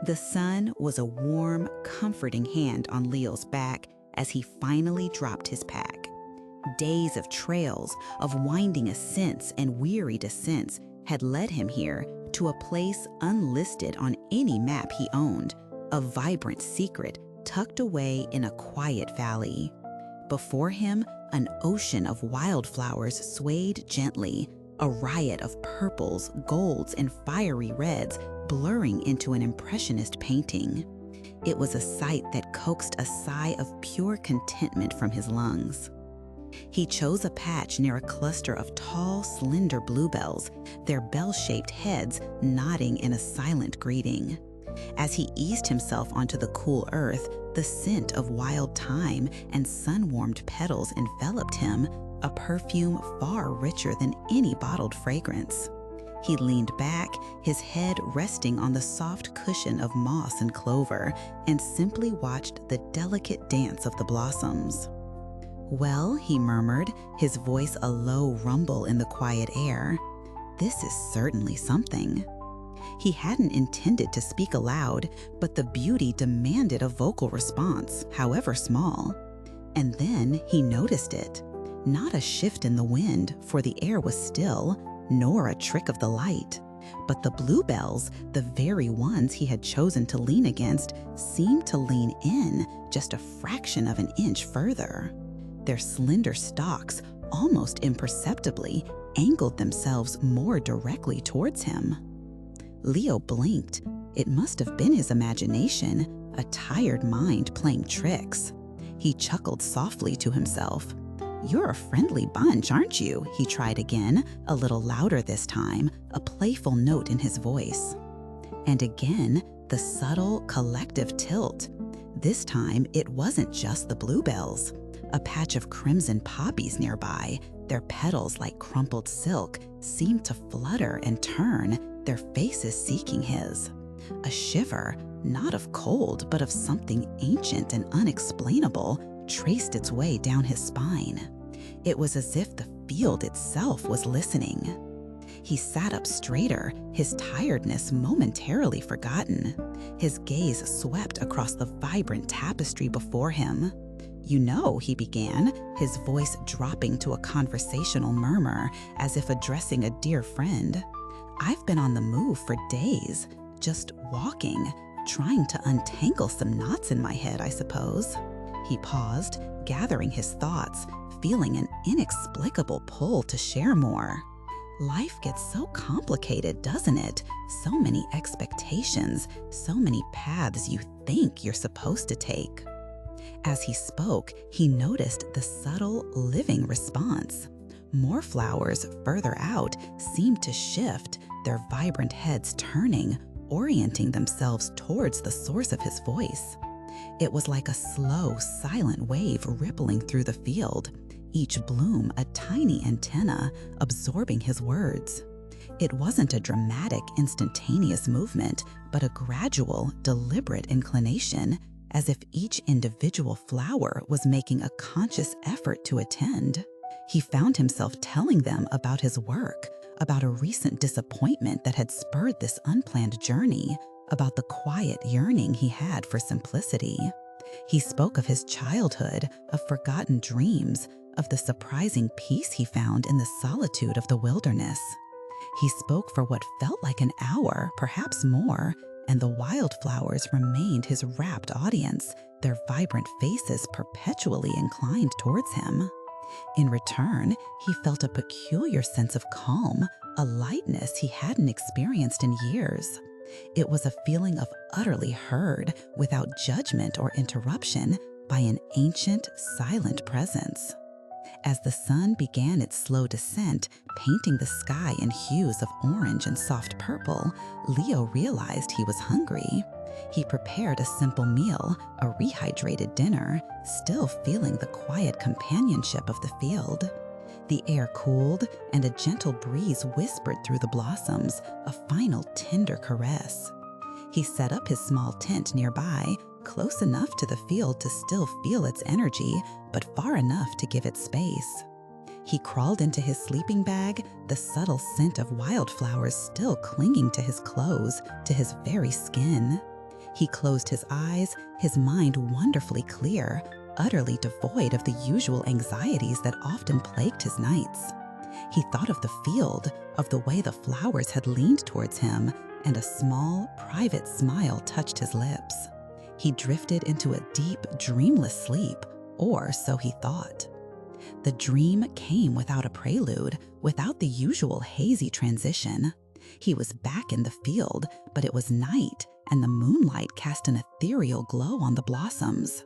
The sun was a warm, comforting hand on Leo's back as he finally dropped his pack. Days of trails, of winding ascents and weary descents had led him here to a place unlisted on any map he owned, a vibrant secret tucked away in a quiet valley. Before him, an ocean of wildflowers swayed gently, a riot of purples, golds, and fiery reds blurring into an impressionist painting. It was a sight that coaxed a sigh of pure contentment from his lungs. He chose a patch near a cluster of tall, slender bluebells, their bell-shaped heads nodding in a silent greeting. As he eased himself onto the cool earth, the scent of wild thyme and sun-warmed petals enveloped him, a perfume far richer than any bottled fragrance. He leaned back, his head resting on the soft cushion of moss and clover, and simply watched the delicate dance of the blossoms. "Well," he murmured, his voice a low rumble in the quiet air, "this is certainly something." He hadn't intended to speak aloud, but the beauty demanded a vocal response, however small. And then he noticed it. Not a shift in the wind, for the air was still, nor a trick of the light. But the bluebells, the very ones he had chosen to lean against, seemed to lean in just a fraction of an inch further. Their slender stalks, almost imperceptibly, angled themselves more directly towards him. Leo blinked. It must have been his imagination, a tired mind playing tricks. He chuckled softly to himself. "You're a friendly bunch, aren't you?" he tried again, a little louder this time, a playful note in his voice. And again, the subtle, collective tilt. This time, it wasn't just the bluebells. A patch of crimson poppies nearby, their petals like crumpled silk, seemed to flutter and turn, their faces seeking his. A shiver, not of cold, but of something ancient and unexplainable, traced its way down his spine. It was as if the field itself was listening. He sat up straighter, his tiredness momentarily forgotten. His gaze swept across the vibrant tapestry before him. "You know," he began, his voice dropping to a conversational murmur, as if addressing a dear friend, "I've been on the move for days, just walking, trying to untangle some knots in my head, I suppose." He paused, gathering his thoughts, feeling an inexplicable pull to share more. Life gets so complicated, doesn't it? So many expectations, so many paths you think you're supposed to take. As he spoke, he noticed the subtle, living response. More flowers further out seemed to shift, their vibrant heads turning, orienting themselves towards the source of his voice. It was like a slow, silent wave rippling through the field, each bloom a tiny antenna absorbing his words. It wasn't a dramatic, instantaneous movement, but a gradual, deliberate inclination, as if each individual flower was making a conscious effort to attend. He found himself telling them about his work, about a recent disappointment that had spurred this unplanned journey, about the quiet yearning he had for simplicity. He spoke of his childhood, of forgotten dreams, of the surprising peace he found in the solitude of the wilderness. He spoke for what felt like an hour, perhaps more, and the wildflowers remained his rapt audience, their vibrant faces perpetually inclined towards him. In return, he felt a peculiar sense of calm, a lightness he hadn't experienced in years. It was a feeling of utterly heard, without judgment or interruption, by an ancient, silent presence. As the sun began its slow descent, painting the sky in hues of orange and soft purple, Leo realized he was hungry. He prepared a simple meal, a rehydrated dinner, still feeling the quiet companionship of the field. The air cooled, and a gentle breeze whispered through the blossoms, a final tender caress. He set up his small tent nearby, close enough to the field to still feel its energy, but far enough to give it space. He crawled into his sleeping bag, the subtle scent of wildflowers still clinging to his clothes, to his very skin. He closed his eyes, his mind wonderfully clear, utterly devoid of the usual anxieties that often plagued his nights. He thought of the field, of the way the flowers had leaned towards him, and a small, private smile touched his lips. He drifted into a deep, dreamless sleep, or so he thought. The dream came without a prelude, without the usual hazy transition. He was back in the field, but it was night, and the moonlight cast an ethereal glow on the blossoms.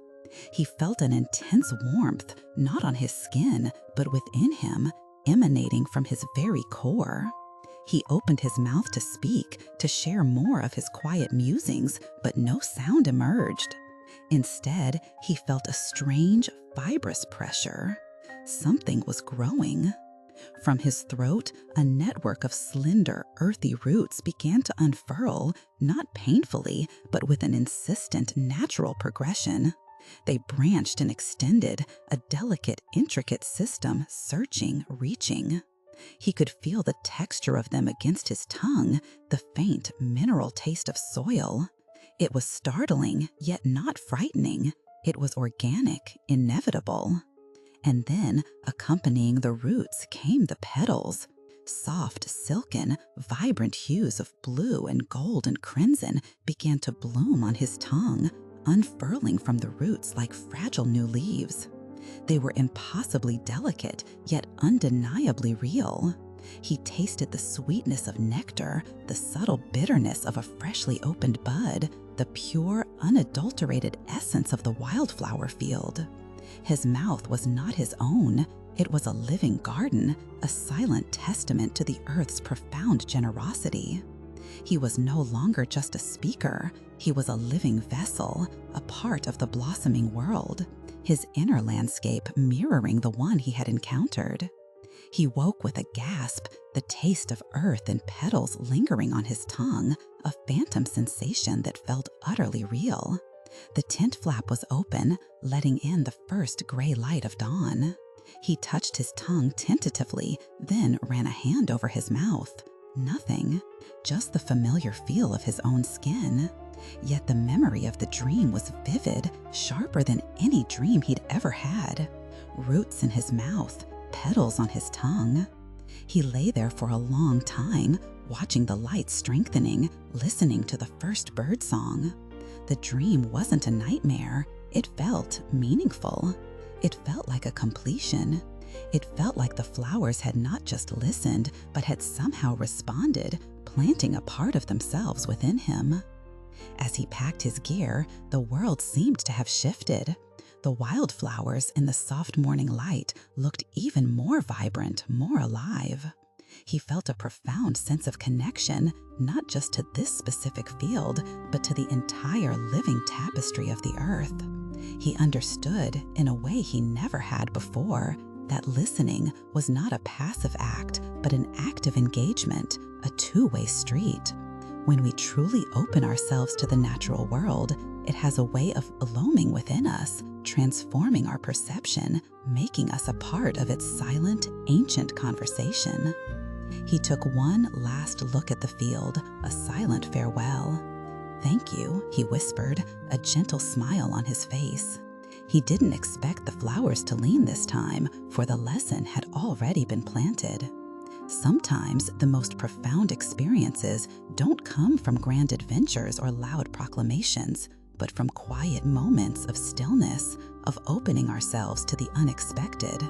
He felt an intense warmth, not on his skin, but within him, emanating from his very core. He opened his mouth to speak, to share more of his quiet musings, but no sound emerged. Instead, he felt a strange, fibrous pressure. Something was growing. From his throat, a network of slender, earthy roots began to unfurl, not painfully, but with an insistent, natural progression. They branched and extended, a delicate, intricate system, searching, reaching. He could feel the texture of them against his tongue, the faint, mineral taste of soil. It was startling, yet not frightening. It was organic, inevitable. And then, accompanying the roots, came the petals. Soft, silken, vibrant hues of blue and gold and crimson began to bloom on his tongue, unfurling from the roots like fragile new leaves. They were impossibly delicate, yet undeniably real. He tasted the sweetness of nectar, the subtle bitterness of a freshly opened bud, the pure, unadulterated essence of the wildflower field. His mouth was not his own. It was a living garden, a silent testament to the earth's profound generosity. He was no longer just a speaker. He was a living vessel, a part of the blossoming world, his inner landscape mirroring the one he had encountered. He woke with a gasp, the taste of earth and petals lingering on his tongue, a phantom sensation that felt utterly real. The tent flap was open, letting in the first gray light of dawn. He touched his tongue tentatively, then ran a hand over his mouth. Nothing, just the familiar feel of his own skin. Yet the memory of the dream was vivid, sharper than any dream he'd ever had. Roots in his mouth, petals on his tongue. He lay there for a long time, watching the light strengthening, listening to the first bird song. The dream wasn't a nightmare. It felt meaningful. It felt like a completion. It felt like the flowers had not just listened, but had somehow responded, planting a part of themselves within him. As he packed his gear, the world seemed to have shifted. The wildflowers in the soft morning light looked even more vibrant, more alive. He felt a profound sense of connection, not just to this specific field, but to the entire living tapestry of the earth. He understood, in a way he never had before, that listening was not a passive act, but an active engagement, a two-way street. When we truly open ourselves to the natural world, it has a way of blooming within us, transforming our perception, making us a part of its silent, ancient conversation. He took one last look at the field, a silent farewell. "Thank you," he whispered, a gentle smile on his face. He didn't expect the flowers to lean this time, for the lesson had already been planted. Sometimes the most profound experiences don't come from grand adventures or loud proclamations, but from quiet moments of stillness, of opening ourselves to the unexpected.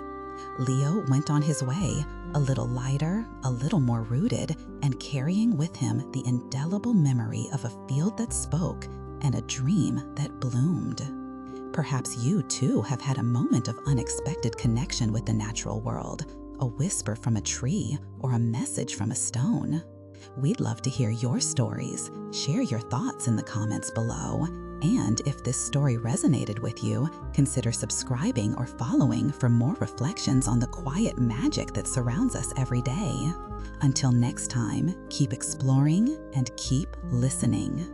Leo went on his way, a little lighter, a little more rooted, and carrying with him the indelible memory of a field that spoke and a dream that bloomed. Perhaps you too have had a moment of unexpected connection with the natural world, a whisper from a tree or a message from a stone. We'd love to hear your stories. Share your thoughts in the comments below. And if this story resonated with you, consider subscribing or following for more reflections on the quiet magic that surrounds us every day. Until next time, keep exploring and keep listening.